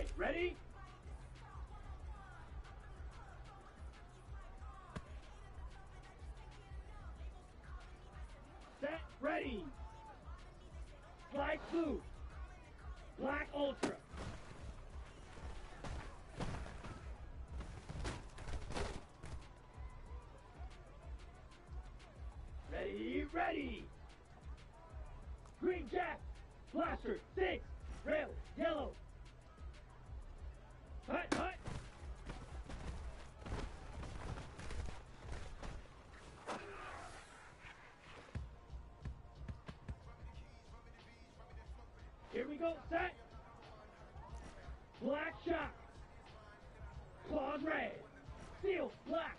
Okay, ready? Set, ready. Flag blue. Black ultra. Ready, ready. Green jack. Blaster, 6. Rail, yellow. Hut, hut. Here we go, set. Black shock. Claws red. Steel black.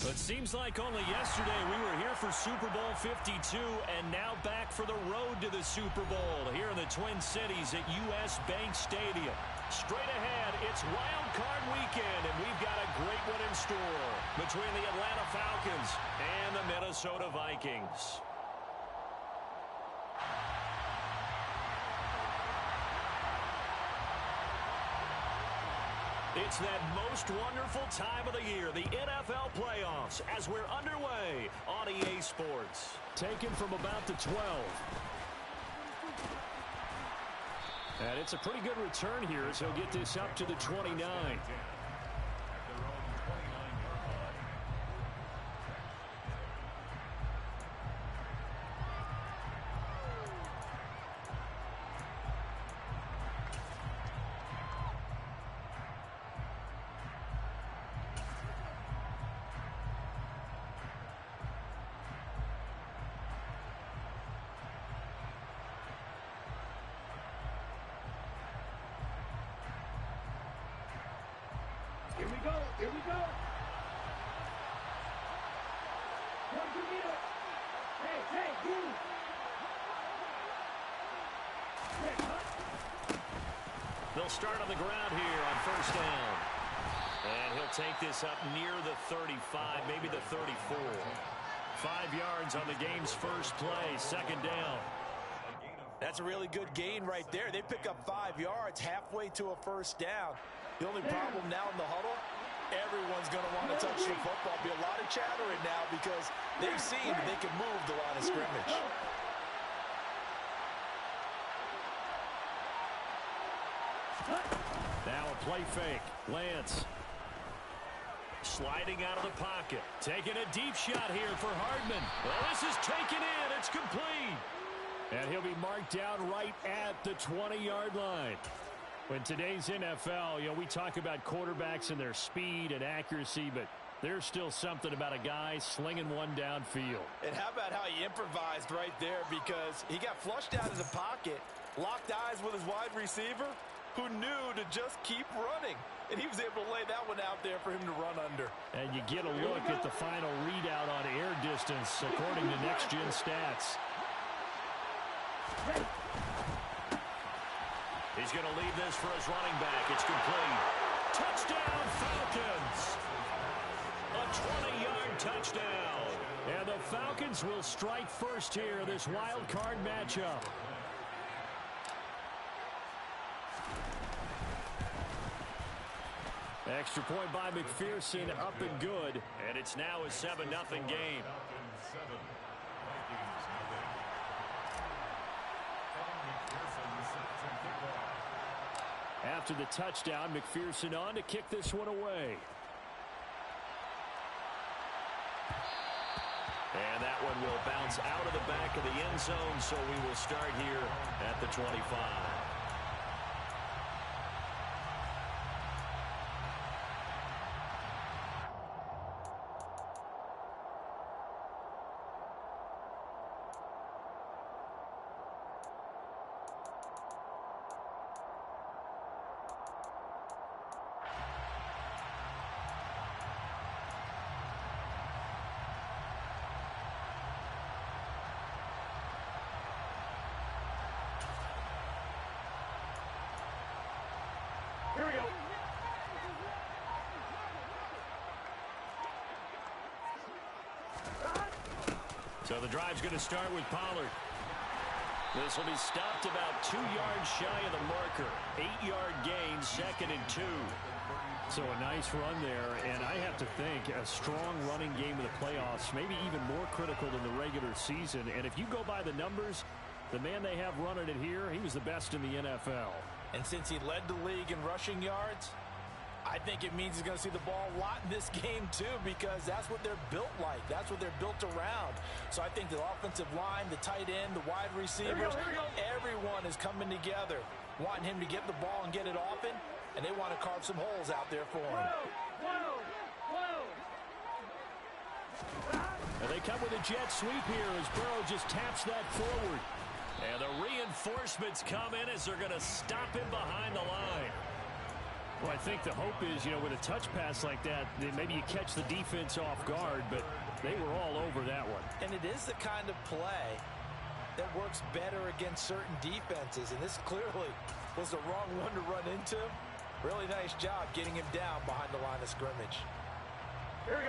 It seems like only yesterday we were here for Super Bowl 52 and now back for the road to the Super Bowl here in the Twin Cities at US Bank Stadium. Straight ahead, it's Wildcard weekend, and we've got a great one in store between the Atlanta Falcons and the Minnesota Vikings. It's that most wonderful time of the year, the NFL playoffs, as we're underway on EA Sports. Taken from about the 12. And it's a pretty good return here as he'll get this up to the 29. Here we go. Here we go. One, two, meter. Hey, you. They'll start on the ground here on first down. And he'll take this up near the 35, maybe the 34. 5 yards on the game's first play, second down. That's a really good gain right there. They pick up 5 yards halfway to a first down. The only problem now in the huddle, everyone's going to want to touch the football. Be a lot of chattering now because they've seen that they can move the line of scrimmage. Now a play fake. Lance. Sliding out of the pocket. Taking a deep shot here for Hardman. Well, this is taken in. It's complete. And he'll be marked down right at the 20-yard line. In today's NFL, we talk about quarterbacks and their speed and accuracy, but there's still something about a guy slinging one downfield. And how about how he improvised right there, because he got flushed out of the pocket, locked eyes with his wide receiver, who knew to just keep running. And he was able to lay that one out there for him to run under. And you get a look at the final readout on air distance, according to Next Gen Stats. He's going to leave this for his running back. It's complete. Touchdown, Falcons! A 20-yard touchdown. And the Falcons will strike first here, this wild card matchup. Extra point by McPherson, up and good. And it's now a 7-0 game. After the touchdown, McPherson on to kick this one away. And that one will bounce out of the back of the end zone, so we will start here at the 25. Here we go. So the drive's going to start with Pollard. This will be stopped about 2 yards shy of the marker. 8-yard gain, 2nd and 2. So a nice run there, and I have to think a strong running game in the playoffs, maybe even more critical than the regular season. And if you go by the numbers, the man they have running it here, he was the best in the NFL. And since he led the league in rushing yards, I think it means he's going to see the ball a lot in this game too, because that's what they're built like. That's what they're built around. So I think the offensive line, the tight end, the wide receivers, everyone is coming together, wanting him to get the ball and get it often, and they want to carve some holes out there for him. And they come with a jet sweep here as Burrow just taps that forward. And the reinforcements come in as they're going to stop him behind the line. Well, I think the hope is, with a touch pass like that, maybe you catch the defense off guard, but they were all over that one. And it is the kind of play that works better against certain defenses, and this clearly was the wrong one to run into. Really nice job getting him down behind the line of scrimmage.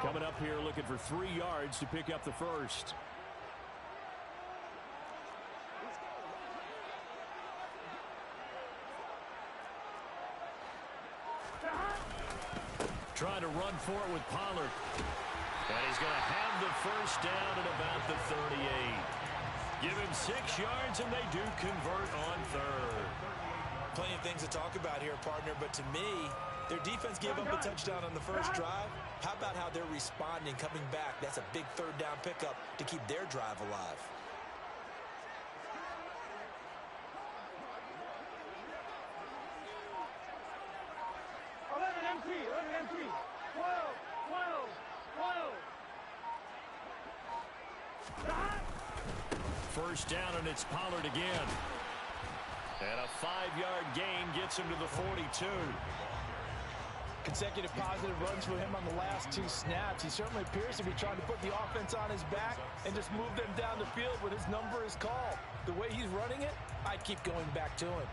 Coming up here looking for 3 yards to pick up the first. Trying to run for it with Pollard. And he's going to have the first down at about the 38. Give him 6 yards, and they do convert on third. Plenty of things to talk about here, partner, but to me, their defense gave up a touchdown on the first drive. How about how they're responding, coming back? That's a big third down pickup to keep their drive alive. First down, and it's Pollard again. And a 5-yard gain gets him to the 42. Consecutive positive runs for him on the last 2 snaps. He certainly appears to be trying to put the offense on his back and just move them down the field when his number is called. The way he's running it, I'd keep going back to him.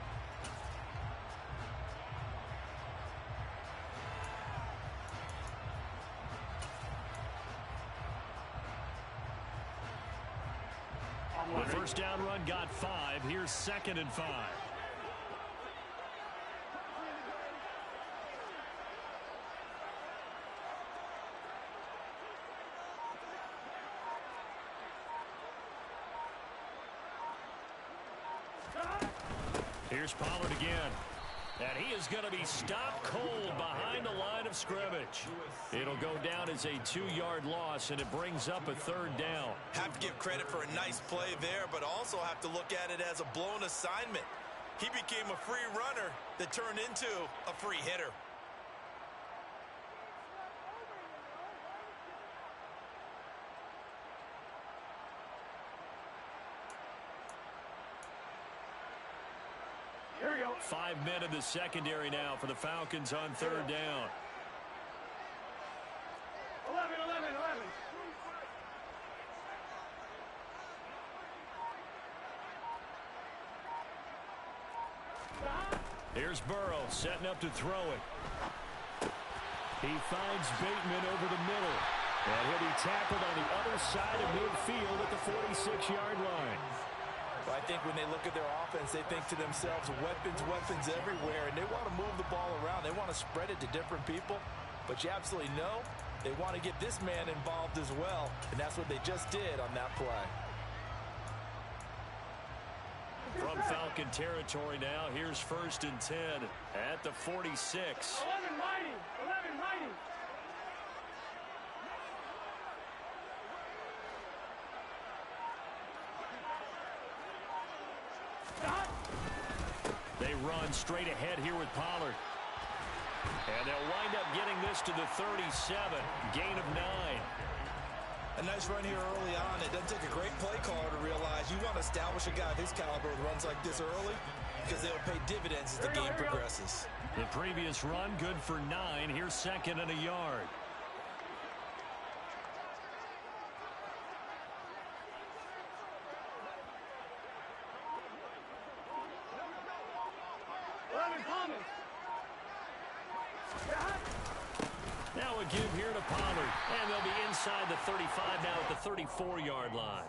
The first down run got 5. Here's 2nd and 5. Here's Pollard again. And he is going to be stopped cold behind the line of scrimmage. It'll go down as a 2-yard loss, and it brings up a 3rd down. Have to give credit for a nice play there, but also have to look at it as a blown assignment. He became a free runner that turned into a free hitter. Here we go. 5 men in the secondary now for the Falcons on 3rd down. 11. Here's Burrow setting up to throw it. He finds Bateman over the middle. And he'll be tackled on the other side of midfield at the 46-yard line. Well, I think when they look at their offense, they think to themselves, weapons everywhere, and they want to move the ball around. They want to spread it to different people, but you absolutely know they want to get this man involved as well, and that's what they just did on that play. From Falcon territory now, here's 1st and 10 at the 46. 11 mighty. They run straight ahead here with Pollard. And they'll wind up getting this to the 37. Gain of 9. A nice run here early on. It doesn't take a great play caller to realize you want to establish a guy of his caliber with runs like this early because they'll pay dividends as the game progresses. The previous run good for 9. Here's 2nd and a yard. Now a give here to Pollard. And they'll be inside the 35 now at the 34-yard line.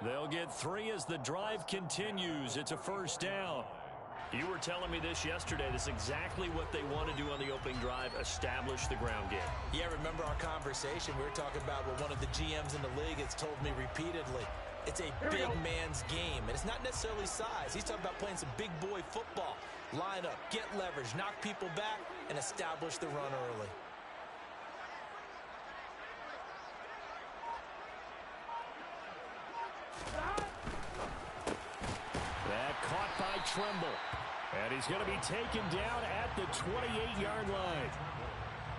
They'll get 3 as the drive continues. It's a 1st down. You were telling me this yesterday. This is exactly what they want to do on the opening drive, establish the ground game. Yeah, remember our conversation. We were talking about what one of the GMs in the league has told me repeatedly. It's a big man's game, and it's not necessarily size. He's talking about playing some big boy football. Line up, get leverage, knock people back, and establish the run early. That caught by Tremble. And he's going to be taken down at the 28-yard line.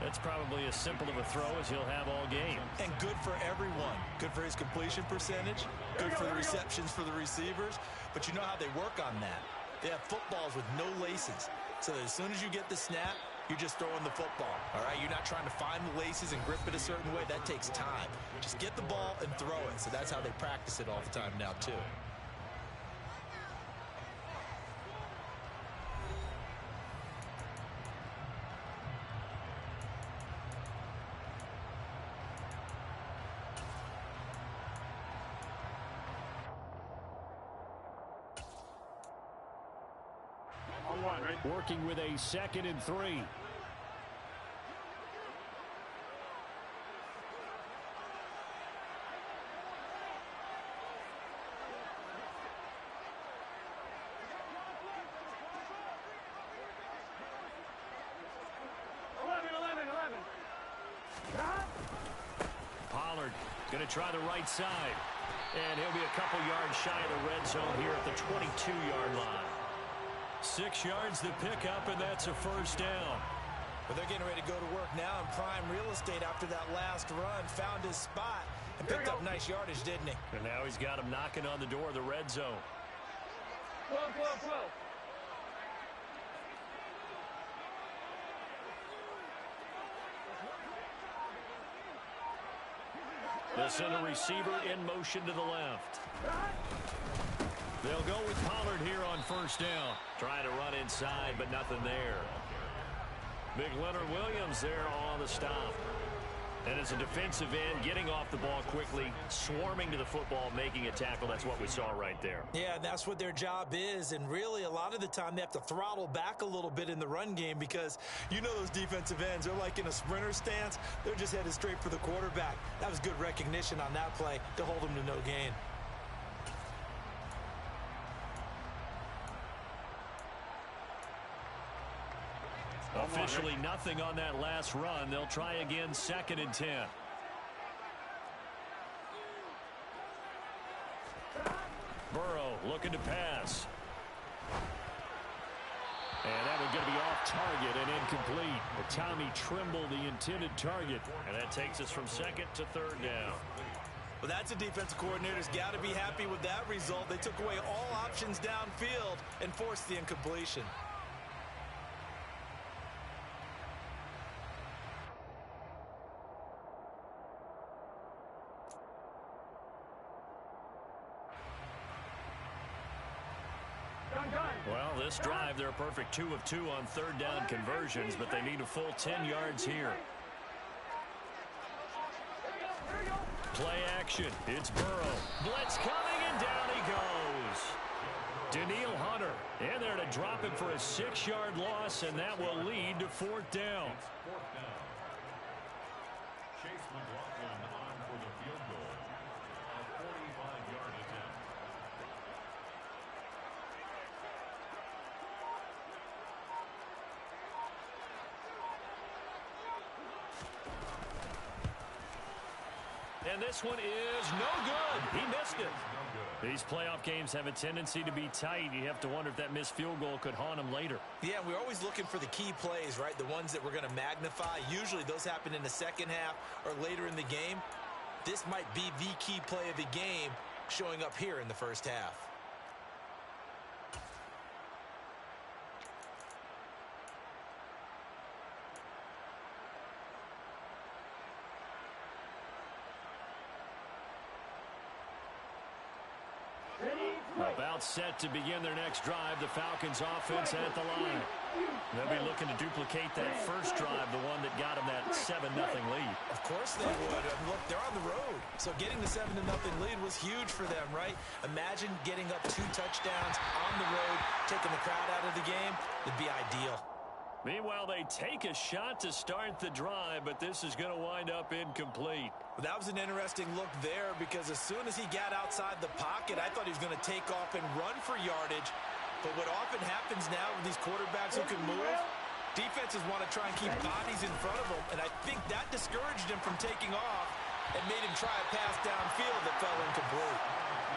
That's probably as simple of a throw as he'll have all game. And good for everyone. Good for his completion percentage. Good for the receptions for the receivers. But you know how they work on that. They have footballs with no laces. So that as soon as you get the snap, you're just throwing the football, all right? You're not trying to find the laces and grip it a certain way. That takes time. Just get the ball and throw it. So that's how they practice it all the time now, too. Working with a 2nd and 3. Pollard going to try the right side. And he'll be a couple yards shy of the red zone here at the 22-yard line. 6 yards to pick up, and that's a first down. But they're getting ready to go to work now in prime real estate after that last run. Found his spot and picked up nice yardage, didn't he? And now he's got him knocking on the door of the red zone. They'll send a receiver in motion to the left. They'll go with Pollard here on first down. Trying to run inside, but nothing there. Big Leonard Williams there on the stop. And as a defensive end, getting off the ball quickly, swarming to the football, making a tackle. That's what we saw right there. Yeah, that's what their job is. And really, a lot of the time, they have to throttle back a little bit in the run game because you know those defensive ends, they're like in a sprinter stance. They're just headed straight for the quarterback. That was good recognition on that play to hold them to no gain. Officially nothing on that last run. They'll try again, 2nd and 10. Burrow looking to pass. And that one's going to be off target and incomplete. Tommy Tremble, the intended target. And that takes us from 2nd to 3rd down. Well, that's a defensive coordinator's got to be happy with that result. They took away all options downfield and forced the incompletion. Well, this drive, they're a perfect 2 of 2 on 3rd down conversions, but they need a full 10 yards here. Play action. It's Burrow. Blitz coming, and down he goes. Daniil Hunter in there to drop him for a 6-yard loss, and that will lead to 4th down. And this one is no good. He missed it. These playoff games have a tendency to be tight. You have to wonder if that missed field goal could haunt him later. Yeah, we're always looking for the key plays, right? The ones that we're going to magnify. Usually those happen in the second half or later in the game. This might be the key play of the game showing up here in the first half. About set to begin their next drive. The Falcons offense at the line. They'll be looking to duplicate that first drive, the one that got them that 7-0 lead. Of course they would. Look, they're on the road. So getting the 7-0 lead was huge for them, right? Imagine getting up 2 touchdowns on the road, taking the crowd out of the game. It'd be ideal. Meanwhile, they take a shot to start the drive, but this is going to wind up incomplete. Well, that was an interesting look there because as soon as he got outside the pocket, I thought he was going to take off and run for yardage. But what often happens now with these quarterbacks who can move, defenses want to try and keep bodies in front of them, and I think that discouraged him from taking off and made him try a pass downfield that fell incomplete.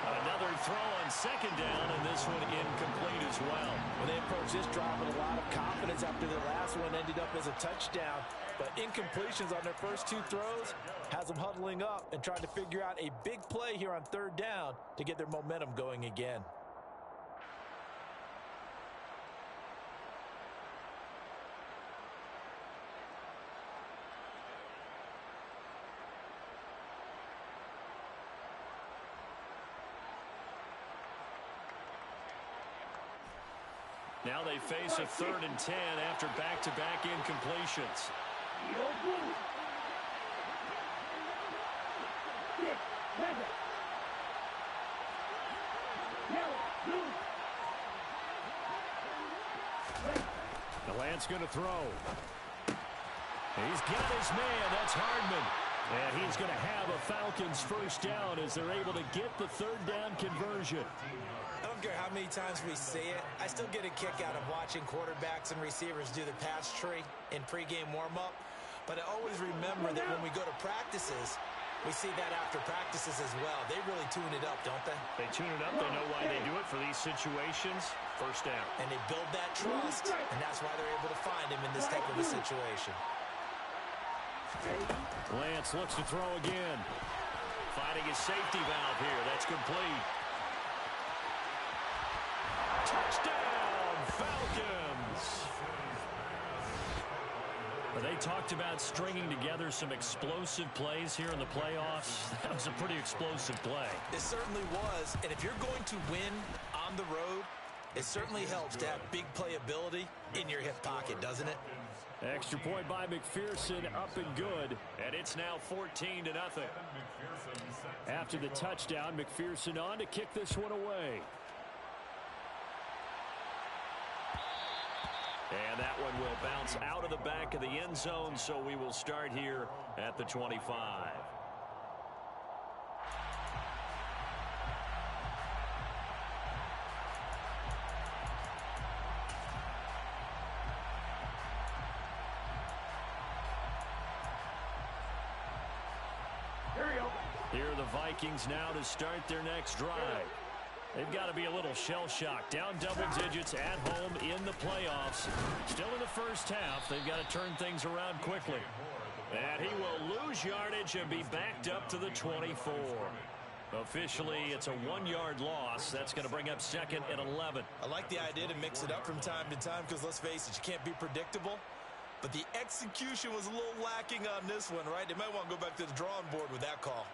Another throw on 2nd down, and this one incomplete as well. Well, they approached this drive with a lot of confidence after the last one ended up as a touchdown. But incompletions on their first 2 throws has them huddling up and trying to figure out a big play here on 3rd down to get their momentum going again. Now they face a 3rd and 10 after back-to-back incompletions. The Lance going to throw. He's got his man. That's Hardman. And he's going to have a Falcons first down as they're able to get the 3rd down conversion. I don't care how many times we see it. I still get a kick out of watching quarterbacks and receivers do the pass tree in pregame warm-up. But I always remember that when we go to practices, we see that after practices as well. They really tune it up, don't they? They tune it up. They know why they do it for these situations. First down. And they build that trust, and that's why they're able to find him in this type of a situation. Lance looks to throw again. Finding his safety valve here. That's complete. Touchdown, Falcons! They talked about stringing together some explosive plays here in the playoffs. That was a pretty explosive play. It certainly was. And if you're going to win on the road, it certainly helps to have big playability in your hip pocket, doesn't it? Extra point by McPherson, up and good. And it's now 14-0. After the touchdown, McPherson on to kick this one away. And that one will bounce out of the back of the end zone, so we will start here at the 25. Here are the Vikings now to start their next drive. They've got to be a little shell-shocked. Down double digits at home in the playoffs. Still in the first half. They've got to turn things around quickly. And he will lose yardage and be backed up to the 24. Officially, it's a 1-yard loss. That's going to bring up 2nd and 11. I like the idea to mix it up from time to time because, let's face it, you can't be predictable. But the execution was a little lacking on this one, right? They might want to go back to the drawing board with that call.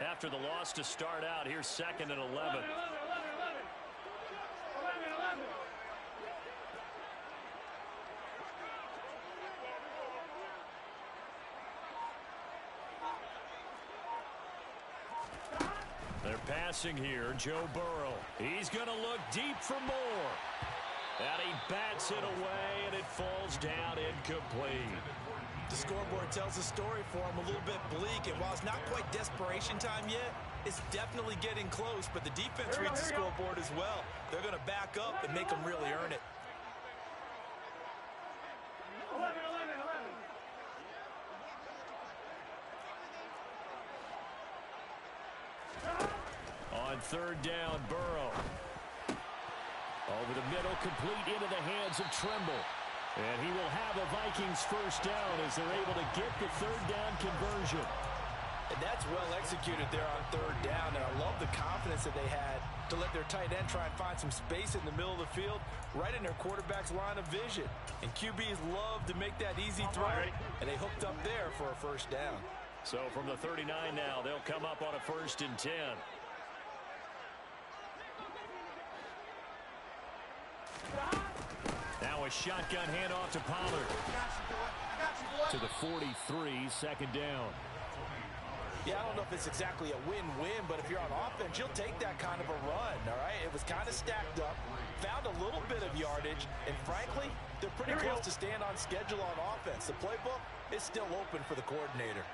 After the loss to start out, here's 2nd and 11. They're passing here. Joe Burrow. He's going to look deep for more. And he bats it away, and it falls down incomplete. The scoreboard tells the story for him, a little bit bleak, and while it's not quite desperation time yet, it's definitely getting close, but the defense reads the scoreboard as well. They're going to back up and make them really earn it. 11. On 3rd down, Burrow. Over the middle, complete into the hands of Trimble. And he will have a Vikings first down as they're able to get the 3rd down conversion. And that's well executed there on 3rd down. And I love the confidence that they had to let their tight end try and find some space in the middle of the field, right in their quarterback's line of vision. And QBs love to make that easy throw, and they hooked up there for a first down. So from the 39 now, they'll come up on a 1st and 10. Now a shotgun handoff to Pollard. To the 43, 2nd down. Yeah, I don't know if it's exactly a win-win, but if you're on offense, you'll take that kind of a run, all right? It was kind of stacked up, found a little bit of yardage, and frankly, they're pretty close to staying on schedule on offense. The playbook is still open for the coordinator.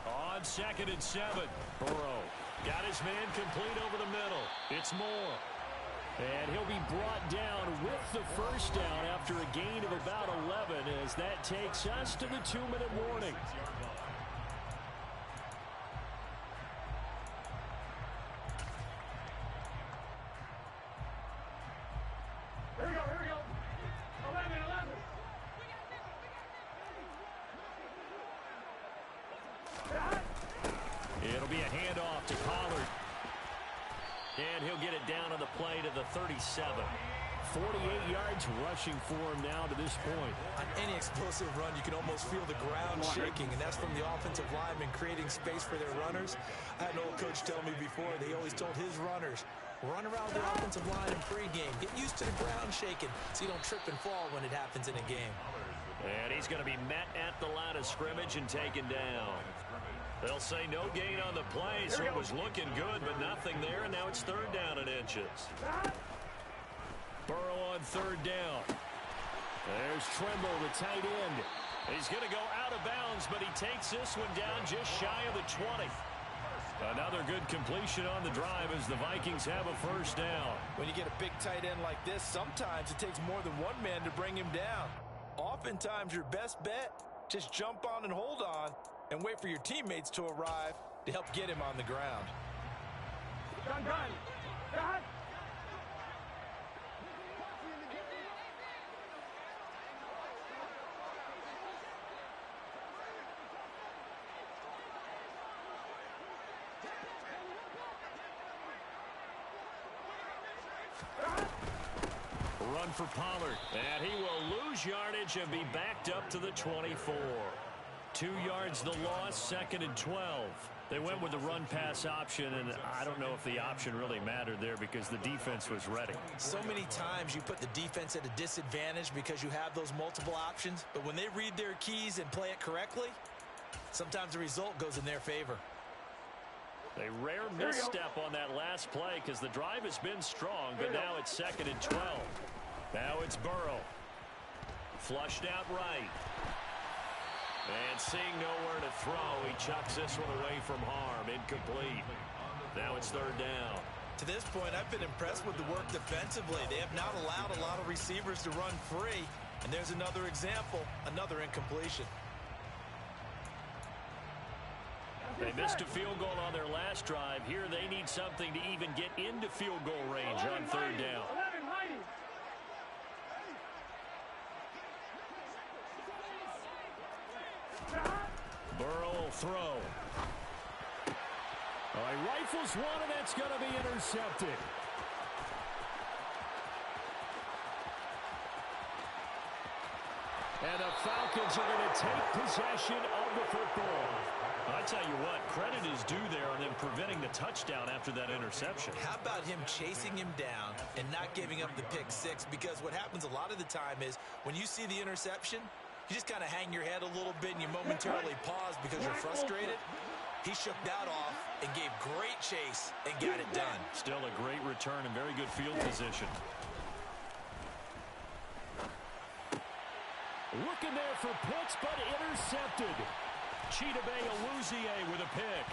On 2nd and 7, Burrow got his man complete over the middle. It's Moore. And he'll be brought down with the first down after a gain of about 11 as that takes us to the 2-minute warning. Here we go. 11. It'll be a handoff to Pollard. And he'll get it down on the play to the 37. 48 yards rushing for him now to this point. On any explosive run, you can almost feel the ground shaking, and that's from the offensive linemen creating space for their runners. I had an old coach tell me before, they always told his runners, run around the offensive line in pregame. Get used to the ground shaking so you don't trip and fall when it happens in a game. And he's going to be met at the line of scrimmage and taken down. They'll say no gain on the play, so it was looking good, but nothing there, and now it's third down in inches. Burrow on third down. There's Trimble, the tight end. He's going to go out of bounds, but he takes this one down just shy of the 20. Another good completion on the drive as the Vikings have a first down. When you get a big tight end like this, sometimes it takes more than one man to bring him down. Oftentimes, your best bet, just jump on and hold on and wait for your teammates to arrive to help get him on the ground. Done. Done. Run for Pollard, and he will lose yardage and be backed up to the 24. 2 yards the loss, second and 12. They went with the run-pass option, and I don't know if the option really mattered there because the defense was ready. So many times you put the defense at a disadvantage because you have those multiple options, but when they read their keys and play it correctly, sometimes the result goes in their favor. A rare misstep on that last play because the drive has been strong, but now it's second and 12. Now it's Burrow. Flushed out right. And seeing nowhere to throw, he chucks this one away from harm. Incomplete. Now it's third down. To this point, I've been impressed with the work defensively. They have not allowed a lot of receivers to run free. And there's another example, another incompletion. They missed a field goal on their last drive. Here they need something to even get into field goal range on third down. Burrow will throw. He rifles one, and that's going to be intercepted. And the Falcons are going to take possession of the football. I tell you what, credit is due there on them preventing the touchdown after that interception. How about him chasing him down and not giving up the pick six? Because what happens a lot of the time is when you see the interception, you just kind of hang your head a little bit and you momentarily pause because you're frustrated. He shook that off and gave great chase and got it done. Still a great return and very good field position. Looking there for Pitts, but intercepted. Chidobe Awuzie with a pick.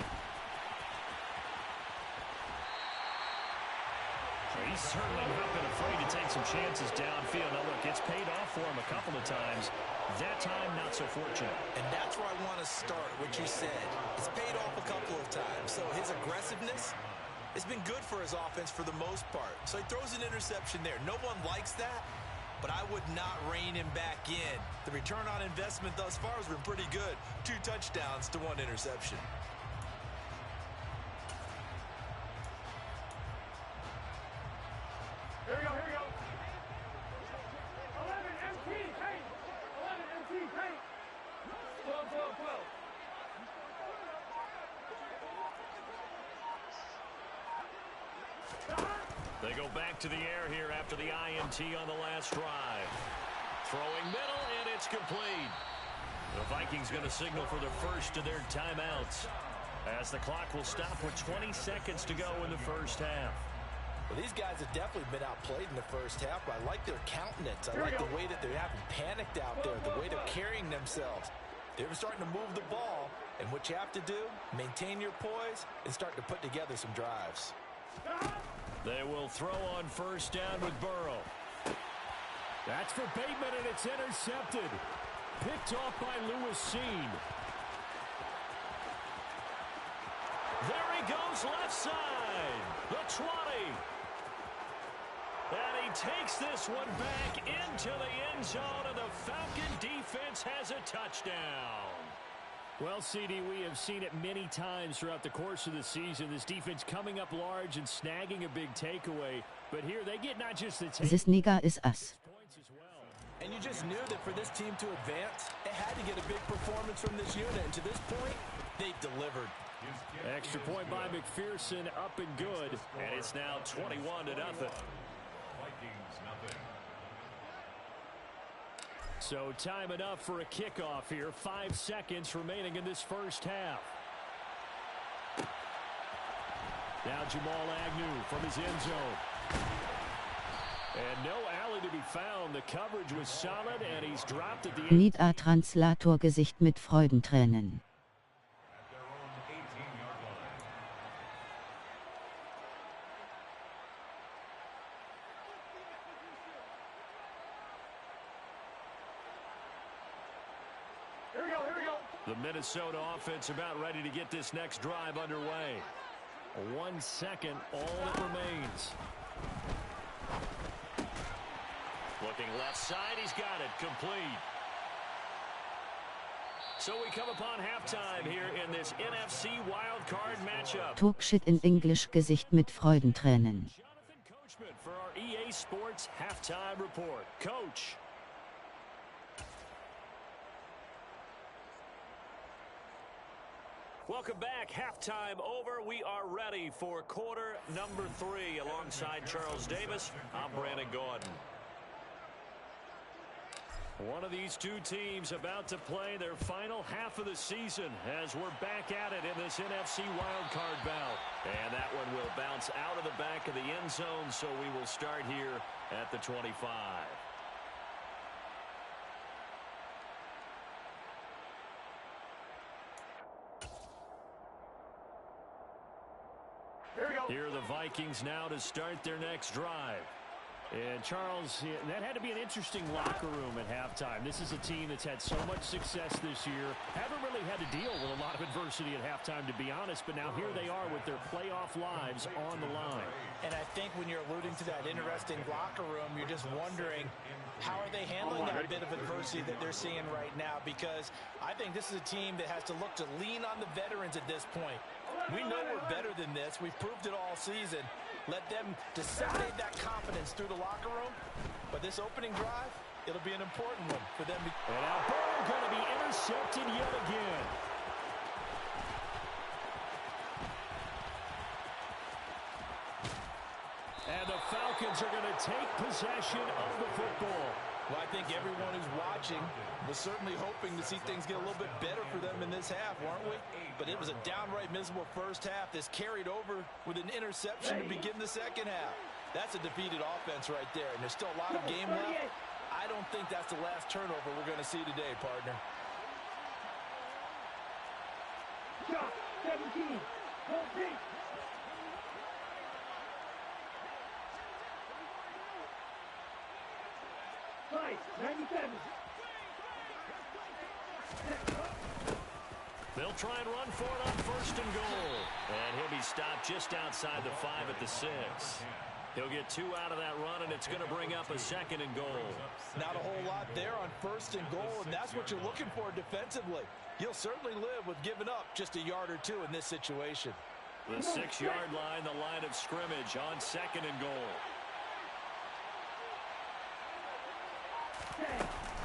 He's certainly not been afraid to take some chances downfield. Now, look, it's paid off for him a couple of times. That time, not so fortunate. And that's where I want to start, what you said. It's paid off a couple of times. So his aggressiveness has been good for his offense for the most part. So he throws an interception there. No one likes that, but I would not rein him back in. The return on investment thus far has been pretty good. 2 touchdowns to 1 interception. Here we go. 11 MT paint. 11 MT paint. 12. They go back to the air here after the INT on the last drive. Throwing middle, and it's complete. The Vikings going to signal for the first of their timeouts as the clock will stop with 20 seconds to go in the first half. Well, these guys have definitely been outplayed in the first half, but I like their countenance. I like the way that they haven't panicked out there, the way they're carrying themselves. They're starting to move the ball, and what you have to do, maintain your poise and start to put together some drives. They will throw on first down with Burrow. That's for Bateman, and it's intercepted. Picked off by Lewis Seen. There he goes, left side. The 20. And he takes this one back into the end zone, and the Falcon defense has a touchdown. Well, CD, we have seen it many times throughout the course of the season. This defense coming up large and snagging a big takeaway. But here they get not just the This nigga is us. points as well. And you just knew that for this team to advance, it had to get a big performance from this unit. And to this point, they've delivered. Extra point by McPherson, up and good. And it's now 21-0. So time enough for a kickoff here. 5 seconds remaining in this first half. Now Jamal Agnew from his end zone. And no alley to be found. The coverage was solid, and he's dropped at the end. Need a Translator-Gesicht mit Freudentränen. Here we go, here we go. The Minnesota offense about ready to get this next drive underway. 1 second, all that remains. Looking left side, he's got it, complete. So we come upon halftime here in this NFC Wildcard matchup. Talkshit in English Gesicht mit Freudentränen. Jonathan Coachman for our EA Sports halftime report. Coach. Welcome back. Halftime over. We are ready for quarter number 3. Alongside Charles Davis, I'm Brandon Gordon. One of these two teams about to play their final half of the season as we're back at it in this NFC wildcard bout. And that one will bounce out of the back of the end zone, so we will start here at the 25. Here are the Vikings now to start their next drive. And Charles, that had to be an interesting locker room at halftime. This is a team that's had so much success this year. Haven't really had to deal with a lot of adversity at halftime, to be honest. But now here they are with their playoff lives on the line. And I think when you're alluding to that interesting locker room, you're just wondering, how are they handling that bit of adversity that they're seeing right now? Because I think this is a team that has to look to lean on the veterans at this point. We know we're better than this. We've proved it all season. Let them disseminate that confidence through the locker room. But this opening drive, it'll be an important one for them. And now Burrow going to be intercepted yet again. And the Falcons are going to take possession of the football. Well, I think everyone who's watching was certainly hoping to see things get a little bit better for them in this half, weren't we? But it was a downright miserable first half. This carried over with an interception to begin the second half. That's a defeated offense right there, and there's still a lot of game left. I don't think that's the last turnover we're going to see today, partner. Shot 17. Hold deep. Nice. 97. They'll try and run for it on first and goal. And he'll be stopped just outside the 5 at the 6. He'll get 2 out of that run, and it's going to bring up a second and goal. Not a whole lot there on first and goal, and that's what you're looking for defensively. You'll certainly live with giving up just a yard or 2 in this situation. The 6-yard line, the line of scrimmage on second and goal.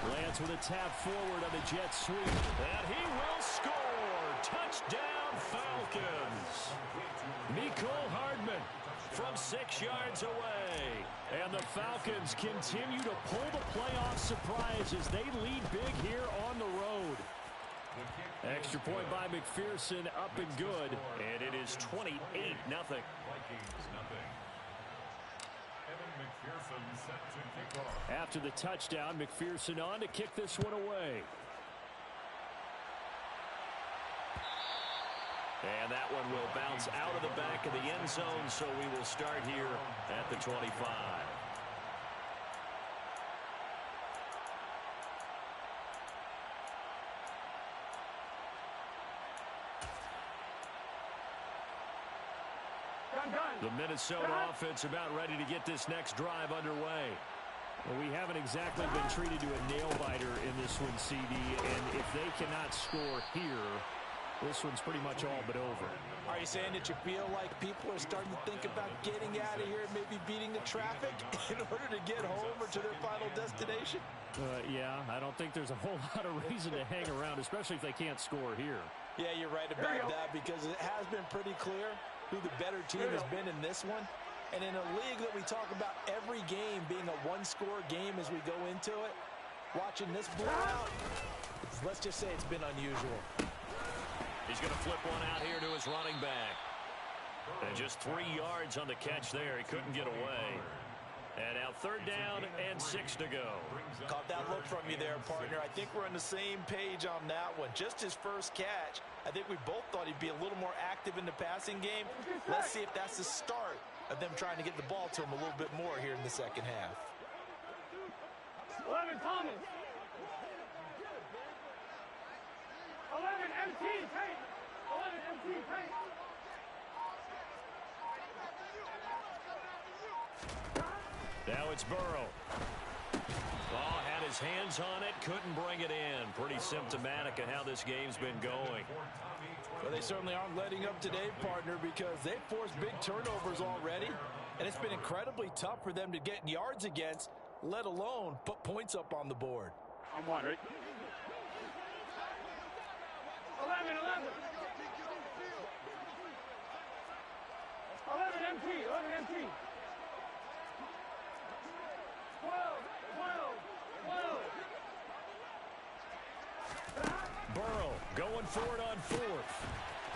Lance with a tap forward on the jet sweep. And he will score. Touchdown, Falcons. Mecole Hardman from 6 yards away. And the Falcons continue to pull the playoff surprise as they lead big here on the road. Extra point by McPherson, up and good. And it is 28-0. After the touchdown, McPherson on to kick this one away. And that one will bounce out of the back of the end zone, so we will start here at the 25. The Minnesota offense about ready to get this next drive underway. Well, we haven't exactly been treated to a nail-biter in this one, CD, and if they cannot score here, this one's pretty much all but over. Are you saying that you feel like people are starting to think about getting out of here and maybe beating the traffic in order to get home or to their final destination? Yeah, I don't think there's a whole lot of reason to hang around, especially if they can't score here. Yeah, you're right about that because it has been pretty clear who the better team has been in this one. And in a league that we talk about every game being a one-score game as we go into it, watching this blowout, let's just say it's been unusual. He's going to flip one out here to his running back. And just 3 yards on the catch there. He couldn't get away. And now 3rd down and 6 to go. Caught that look from you there, partner. I think we're on the same page on that one. Just his first catch. I think we both thought he'd be a little more active in the passing game. Let's see if that's the start of them trying to get the ball to him a little bit more here in the second half. 11 Thomas. 11 MT Tank. 11 MT Tank. Now it's Burrow. Ball had his hands on it, couldn't bring it in. Pretty symptomatic of how this game's been going. Well, they certainly aren't letting up today, partner, because they've forced big turnovers already, and it's been incredibly tough for them to get yards against, let alone put points up on the board. I'm wondering. 11. 11 MT. 11 MT. 12. Burrow going for it on 4th.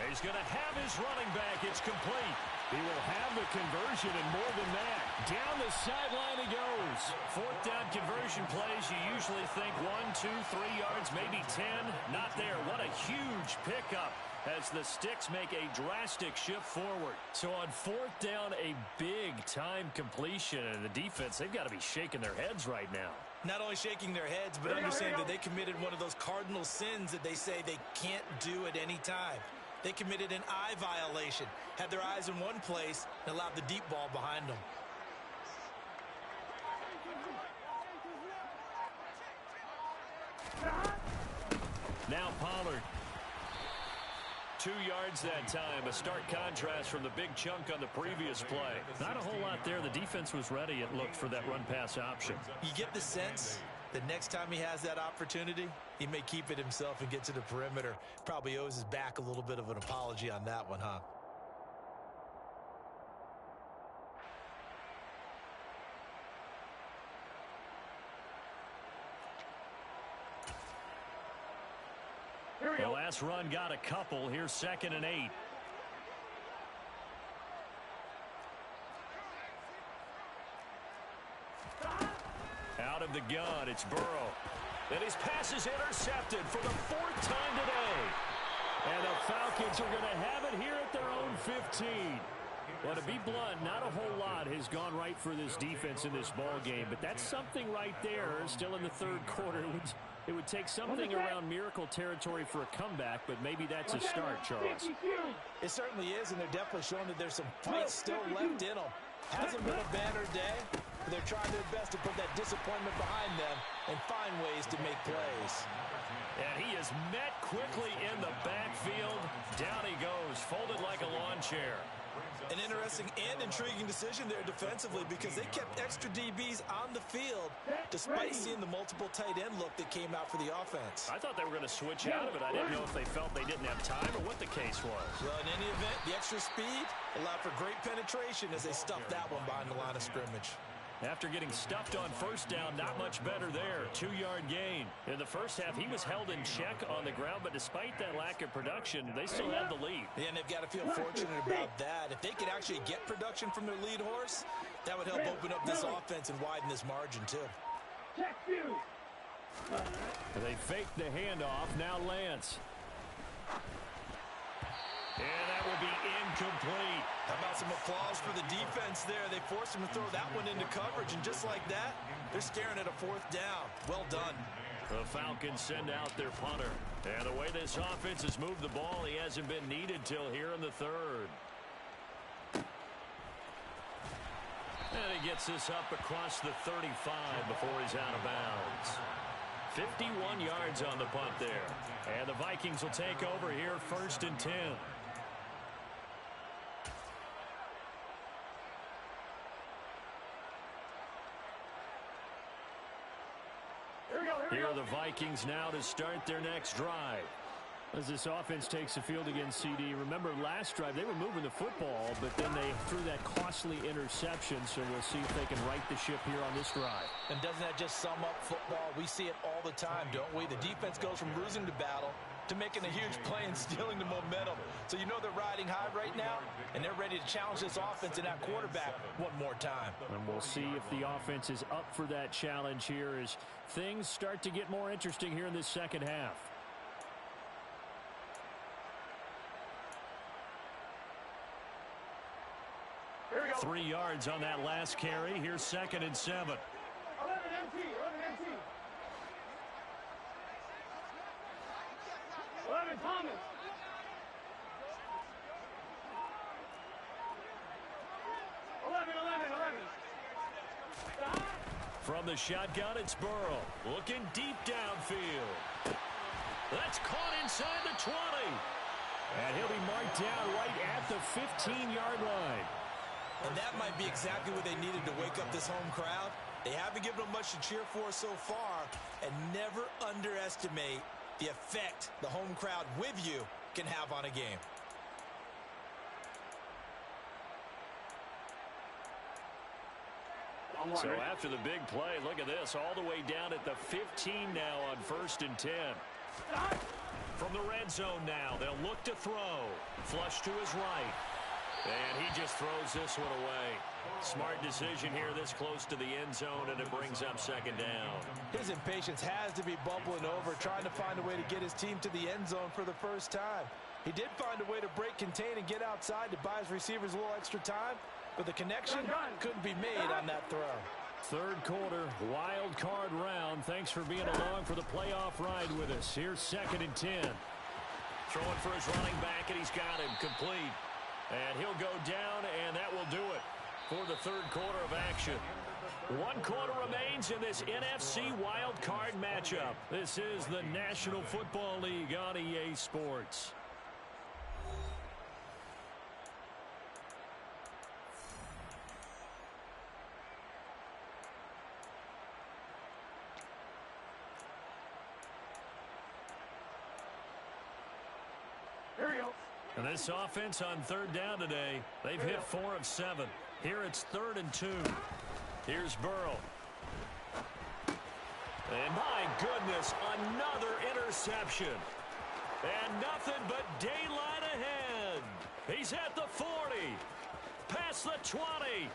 He's going to have his running back. It's complete. He will have the conversion and more than that. Down the sideline he goes. 4th down conversion plays. You usually think 1, 2, 3 yards, maybe 10. Not there. What a huge pickup as the sticks make a drastic shift forward. So on 4th down, a big-time completion. And the defense, they've got to be shaking their heads right now. Not only shaking their heads, but understand that they committed one of those cardinal sins that they say they can't do at any time. They committed an eye violation, had their eyes in one place, and allowed the deep ball behind them. Now Pollard. 2 yards that time. A stark contrast from the big chunk on the previous play. Not a whole lot there. The defense was ready, it looked, for that run-pass option. You get the sense that next time he has that opportunity, he may keep it himself and get to the perimeter. Probably owes his back a little bit of an apology on that one, huh? The last run got a couple. Here's 2nd and 8. Out of the gun, it's Burrow. And his pass is intercepted for the 4th time today. And the Falcons are going to have it here at their own 15. Well, to be blunt, not a whole lot has gone right for this defense in this ball game, but that's something right there. Still in the 3rd quarter. It would take something around miracle territory for a comeback, but maybe that's a start, Charles. It certainly is, and they're definitely showing that there's some fight still left in them. Hasn't been a banner day, but they're trying their best to put that disappointment behind them and find ways to make plays. And he is met quickly in the backfield. Down he goes, folded like a lawn chair. An interesting and intriguing decision there defensively because they kept extra DBs on the field despite seeing the multiple tight end look that came out for the offense. I thought they were going to switch out of it. I didn't know if they felt they didn't have time or what the case was. Well, in any event, the extra speed allowed for great penetration as they stuffed that one behind the line of scrimmage. After getting stuffed on 1st down, not much better there. 2-yard gain. In the first half, he was held in check on the ground, but despite that lack of production, they still had the lead. Yeah, and they've got to feel fortunate about that. If they could actually get production from their lead horse, that would help open up this offense and widen this margin, too. They faked the handoff. Now Lance. And that will be incomplete. How about some applause for the defense there? They forced him to throw that one into coverage, and just like that, they're staring at a 4th down. Well done. The Falcons send out their punter. And the way this offense has moved the ball, he hasn't been needed till here in the 3rd. And he gets this up across the 35 before he's out of bounds. 51 yards on the punt there. And the Vikings will take over here, 1st and 10. Here are the Vikings now to start their next drive. As this offense takes the field against CD, remember last drive they were moving the football, but then they threw that costly interception, so we'll see if they can right the ship here on this drive. And doesn't that just sum up football? We see it all the time, don't we? The defense goes from losing the battle to making a huge play and stealing the momentum. So you know they're riding high right now, and they're ready to challenge this offense and that quarterback one more time. And we'll see if the offense is up for that challenge here as things start to get more interesting here in this second half. Here we go. 3 yards on that last carry. Here's 2nd and 7. 11 empty. 11 Thomas. 11. From the shotgun, it's Burrow. Looking deep downfield. That's caught inside the 20. And he'll be marked down right at the 15-yard line. And that might be exactly what they needed to wake up this home crowd. They haven't given them much to cheer for so far, and never underestimate the effect the home crowd with you can have on a game. So after the big play, look at this, all the way down at the 15 now on 1st and 10. From the red zone now, they'll look to throw. Flush to his right. And he just throws this one away. Smart decision here this close to the end zone, and it brings up 2nd down. His impatience has to be bubbling over, trying to find a way to get his team to the end zone for the first time. He did find a way to break, contain, and get outside to buy his receivers a little extra time, but the connection couldn't be made on that throw. 3rd quarter, wild card round. Thanks for being along for the playoff ride with us. Here's 2nd and 10. Throwing for his running back, and he's got him complete. And he'll go down, and that will do it for the 3rd quarter of action. 1 quarter remains in this NFC Wild Card matchup. This is the National Football League on EA Sports. Here we go. And this offense on 3rd down today, they've hit 4 of 7. Here it's 3rd and 2. Here's Burrow. And my goodness, another interception. And nothing but daylight ahead. He's at the 40. Past the 20.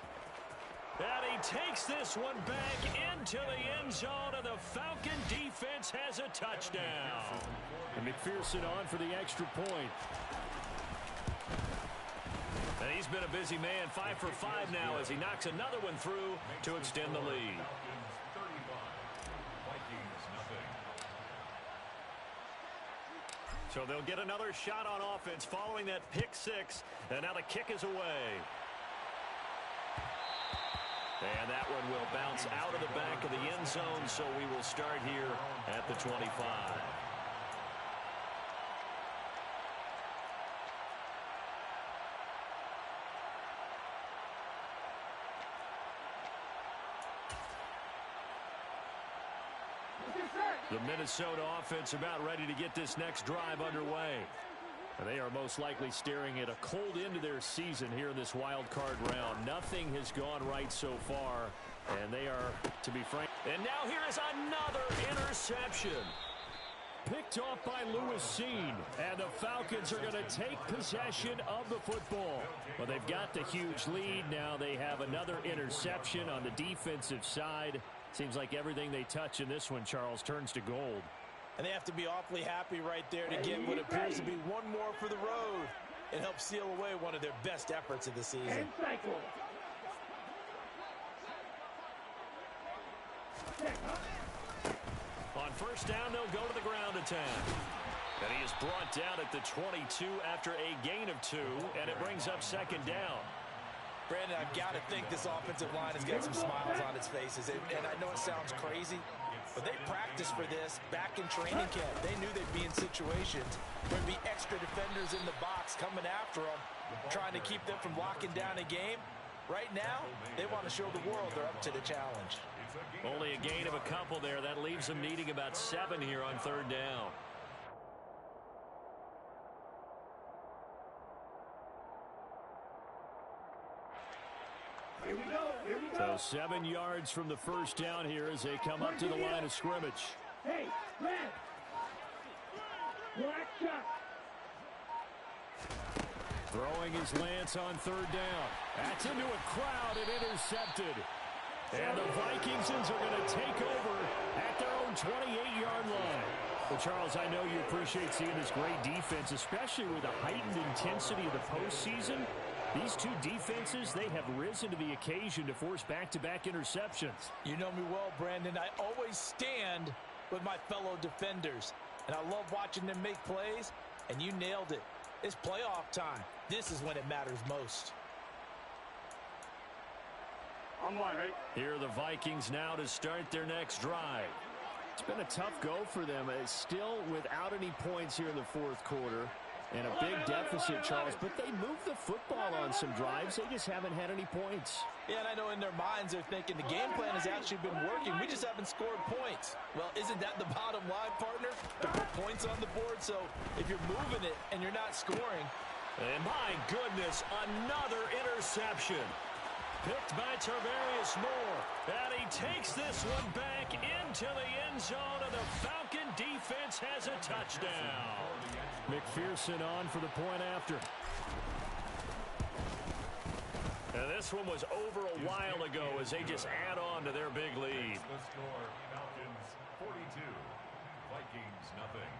And he takes this one back into the end zone, and the Falcon defense has a touchdown. And McPherson on for the extra point. And he's been a busy man, 5 for 5 now as he knocks another one through to extend the lead. So they'll get another shot on offense following that pick 6, and now the kick is away. And that one will bounce out of the back of the end zone, so we will start here at the 25. The Minnesota offense about ready to get this next drive underway. And they are most likely staring at a cold end to their season here in this wild card round. Nothing has gone right so far, and they are, to be frank. And now here is another interception. Picked off by Lewis Seen, and the Falcons are going to take possession of the football. Well, they've got the huge lead. Now they have another interception on the defensive side. Seems like everything they touch in this one, Charles, turns to gold. And they have to be awfully happy right there to get what appears to be one more for the road and help seal away one of their best efforts of the season. On 1st down, they'll go to the ground attack. And he is brought down at the 22 after a gain of 2, and it brings up 2nd down. Brandon, I've got to think this offensive line has got some smiles on its faces. And I know it sounds crazy, But they practiced for this back in training camp. They knew they'd be in situations where there'd be extra defenders in the box coming after them, trying to keep them from locking down a game. Right now, they want to show the world they're up to the challenge. Only a gain of a couple there. That leaves them needing about 7 here on third down. Here we go. Here we So go. 7 yards from the first down here as they come up to the line of scrimmage. Hey, man. Black shot. Throwing his Lance on third down. That's into a crowd and intercepted. And the Vikingsons are going to take over at their own 28-yard line. Well, Charles, I know you appreciate seeing this great defense, especially with the heightened intensity of the postseason. These two defenses, they have risen to the occasion to force back-to-back interceptions. You know me well, Brandon. I always stand with my fellow defenders. And I love watching them make plays, and you nailed it. It's playoff time. This is when it matters most. On one, right? Here are the Vikings now to start their next drive. It's been a tough go for them. It's still without any points here in the fourth quarter. And a big deficit, Charles. But they moved the football on some drives. They just haven't had any points. Yeah, and I know in their minds they're thinking the game plan has actually been working. We just haven't scored points. Well, isn't that the bottom line, partner? To put points on the board. So if you're moving it and you're not scoring. And my goodness, another interception. Picked by Tarvarius Moore. And he takes this one back into the end zone, and the Falcon defense has a touchdown. McPherson on for the point after. And this one was over a while ago as they just add on to their big lead. The score, Falcons 42, Vikings nothing.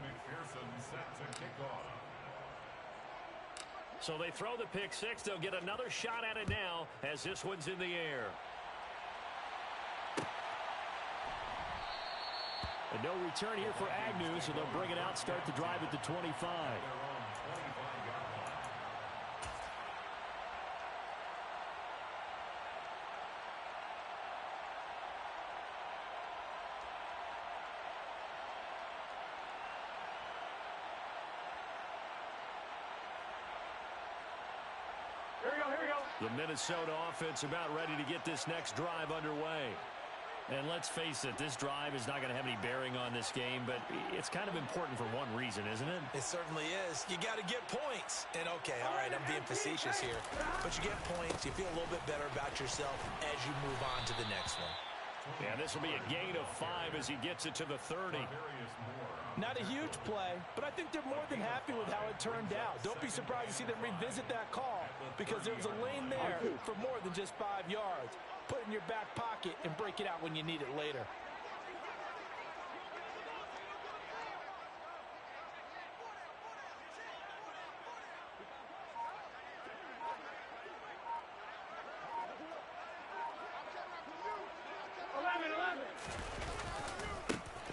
McPherson set to kick off. So they throw the pick six. They'll get another shot at it now as this one's in the air. And no return here for Agnew, so they'll bring it out, start the drive at the 25. They're on 25-yard line. Here we go. Here we go. The Minnesota offense about ready to get this next drive underway. And let's face it, this drive is not going to have any bearing on this game, but it's kind of important for one reason, isn't it? It certainly is. You got to get points. And, okay, all right, I'm being facetious here. But you get points. You feel a little bit better about yourself as you move on to the next one. Yeah, this will be a gain of 5 as he gets it to the 30. Not a huge play, but I think they're more than happy with how it turned out. Don't be surprised to see them revisit that call because there was a lane there for more than just 5 yards. Put it in your back pocket and break it out when you need it later.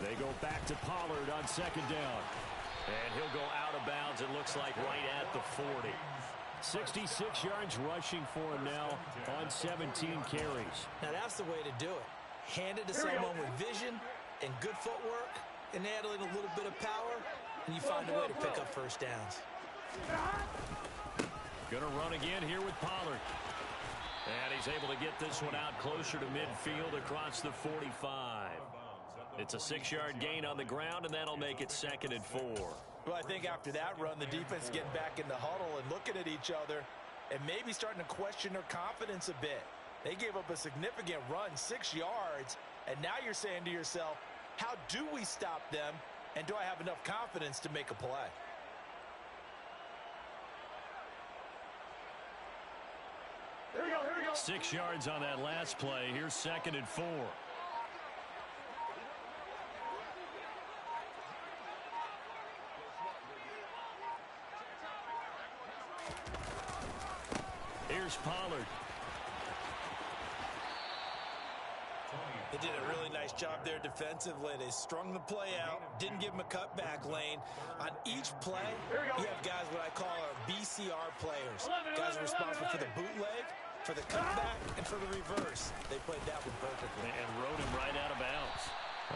They go back to Pollard on second down. And he'll go out of bounds, it looks like, right at the 40. 66 yards rushing for him now on 17 carries. Now that's the way to do it. Hand it to someone with vision and good footwork and add in a little bit of power, and you find a way to pick up first downs. Gonna run again here with Pollard. And he's able to get this one out closer to midfield across the 45. It's a 6-yard gain on the ground, and that'll make it 2nd and 4. Well, I think after that run, the defense getting back in the huddle and looking at each other and maybe starting to question their confidence a bit. They gave up a significant run, 6 yards, and now you're saying to yourself, how do we stop them, and do I have enough confidence to make a play? Here we go. Here we go. 6 yards on that last play. Here's 2nd and 4. Here's Pollard. They did a really nice job there defensively. They strung the play out, didn't give him a cutback lane. On each play, you have guys what I call our BCR players. Guys are responsible for the bootleg, for the cutback, and for the reverse. They played that one perfectly. And rode him right out of bounds.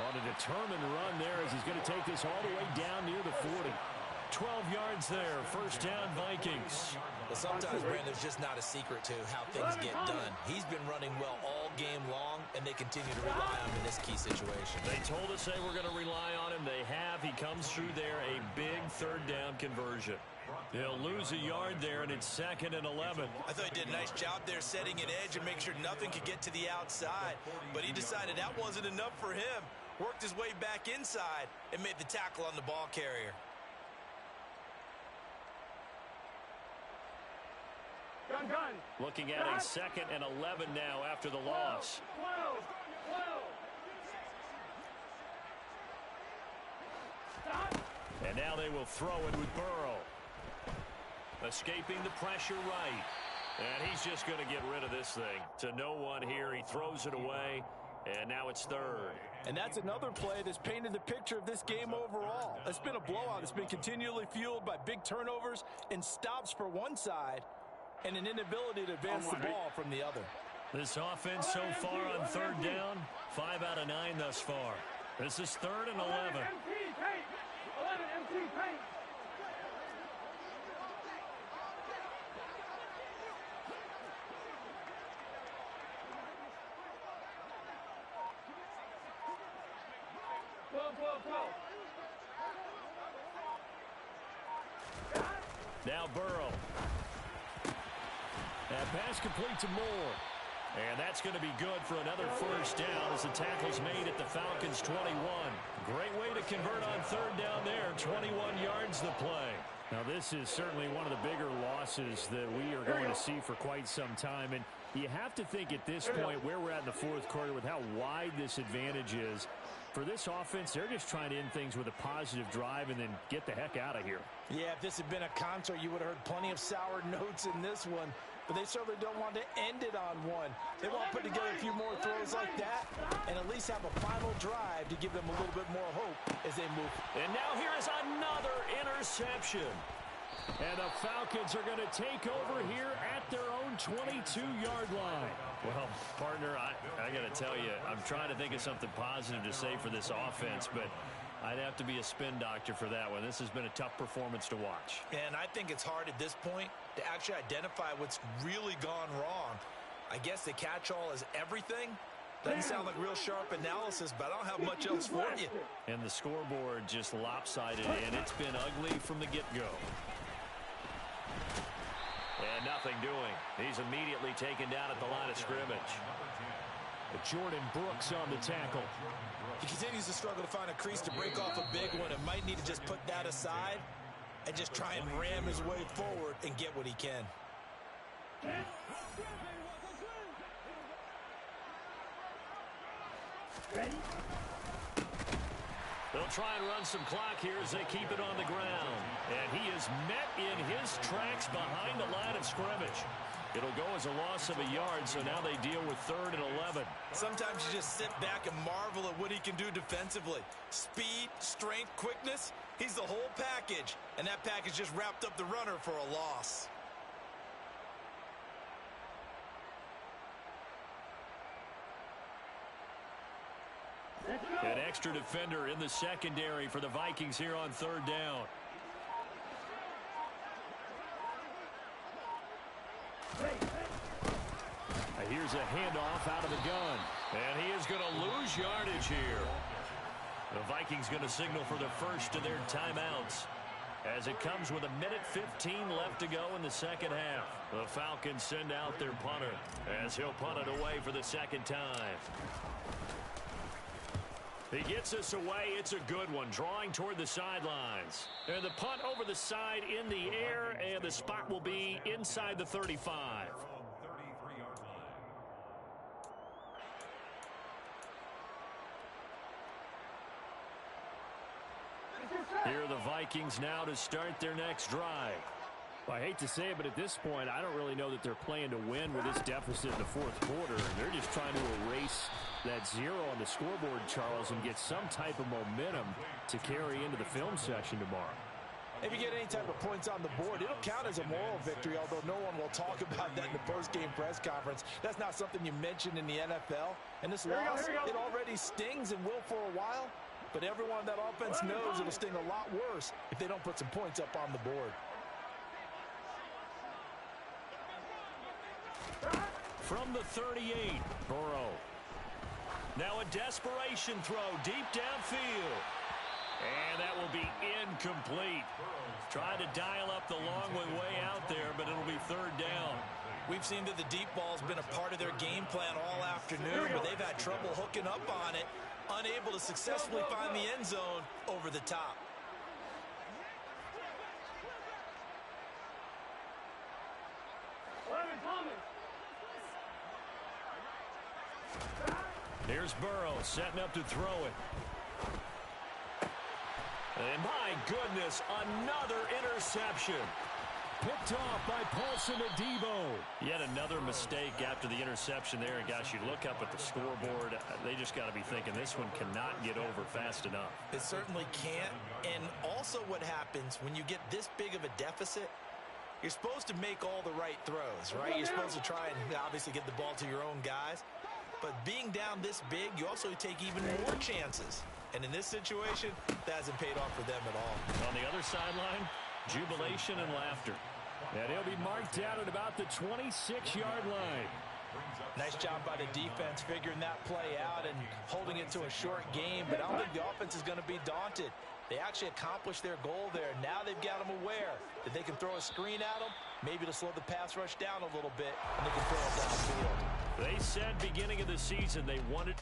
On a determined run there as he's going to take this all the way down near the 40. 12 yards there. First down, Vikings. Well, sometimes, Brandon, there's just not a secret to how things get done. He's been running well all game long, and they continue to rely on him in this key situation. They told us they were going to rely on him. They have. He comes through there, a big third down conversion. He'll lose a yard there, and it's 2nd and 11. I thought he did a nice job there setting an edge and making sure nothing could get to the outside. But he decided that wasn't enough for him. Worked his way back inside and made the tackle on the ball carrier. Gun. Looking at a 2nd and 11 now after the loss. 12. Stop. And now they will throw it with Burrow. Escaping the pressure right. And he's just going to get rid of this thing. To no one here. He throws it away. And now it's 3rd. And that's another play that's painted the picture of this game overall. It's been a blowout. It's been continually fueled by big turnovers and stops for one side and an inability to advance the ball from the other. This offense so far on 3rd down, 5 out of 9 thus far. This is 3rd and 11. 11 MT paint. Now Burrow. That pass complete to Moore. And that's going to be good for another first down as the tackle's made at the Falcons' 21. Great way to convert on 3rd down there. 21 yards the play. Now this is certainly one of the bigger losses that we are going to see for quite some time. And you have to think at this point where we're at in the 4th quarter with how wide this advantage is. For this offense, they're just trying to end things with a positive drive and then get the heck out of here. Yeah, if this had been a concert, you would have heard plenty of sour notes in this one. But they certainly don't want to end it on one. They want to put together a few more throws like that and at least have a final drive to give them a little bit more hope as they move. And now here is another interception. And the Falcons are going to take over here at their own 22-yard line. Well, partner, I got to tell you, I'm trying to think of something positive to say for this offense, but I'd have to be a spin doctor for that one. This has been a tough performance to watch. And I think it's hard at this point to actually identify what's really gone wrong. I guess the catch-all is everything. Doesn't sound like real sharp analysis, but I don't have much else for you. And the scoreboard just lopsided, and it's been ugly from the get-go. And nothing doing. He's immediately taken down at the line of scrimmage. Jordan Brooks on the tackle. He continues to struggle to find a crease to break off a big one and might need to just put that aside and just try and ram his way forward and get what he can. Ready? They'll try and run some clock here as they keep it on the ground. And he is met in his tracks behind the line of scrimmage. It'll go as a loss of a yard, so now they deal with 3rd and 11. Sometimes you just sit back and marvel at what he can do defensively. Speed, strength, quickness, he's the whole package. And that package just wrapped up the runner for a loss. An extra defender in the secondary for the Vikings here on 3rd down. Here's a handoff out of the gun. And he is going to lose yardage here. The Vikings going to signal for the first of their timeouts as it comes with 1:15 left to go in the second half. The Falcons send out their punter as he'll punt it away for the 2nd time. He gets us away. It's a good one, drawing toward the sidelines. And the punt over the side in the air, and the spot will be inside the 35. Here are the Vikings now to start their next drive. Well, I hate to say it, but at this point, I don't really know that they're playing to win with this deficit in the fourth quarter. They're just trying to erase that zero on the scoreboard, Charles, and get some type of momentum to carry into the film session tomorrow. If you get any type of points on the board, it'll count as a moral victory, although no one will talk about that in the post-game press conference. That's not something you mention in the NFL. And this loss, it already stings and will for a while. But everyone on that offense knows it'll sting a lot worse if they don't put some points up on the board. From the 38, Burrow. Now a desperation throw deep downfield. And that will be incomplete. Trying to dial up the long way out there, but it'll be third down. We've seen that the deep ball's been a part of their game plan all afternoon, but they've had trouble hooking up on it, unable to successfully find the end zone over the top. Here's Burrow setting up to throw it. And my goodness, another interception. Picked off by Paulson Adebo. Yet another mistake after the interception there. And gosh, you look up at the scoreboard, they just got to be thinking this one cannot get over fast enough. It certainly can't. And also what happens when you get this big of a deficit, you're supposed to make all the right throws, right? You're supposed to try and obviously get the ball to your own guys. But being down this big, you also take even more chances. And in this situation, that hasn't paid off for them at all. On the other sideline, jubilation and laughter. And he'll be marked down at about the 26-yard line. Nice job by the defense figuring that play out and holding it to a short game. But I don't think the offense is going to be daunted. They actually accomplished their goal there. Now they've got them aware that they can throw a screen at them, maybe to slow the pass rush down a little bit, and they can throw it downfield. They said beginning of the season they wanted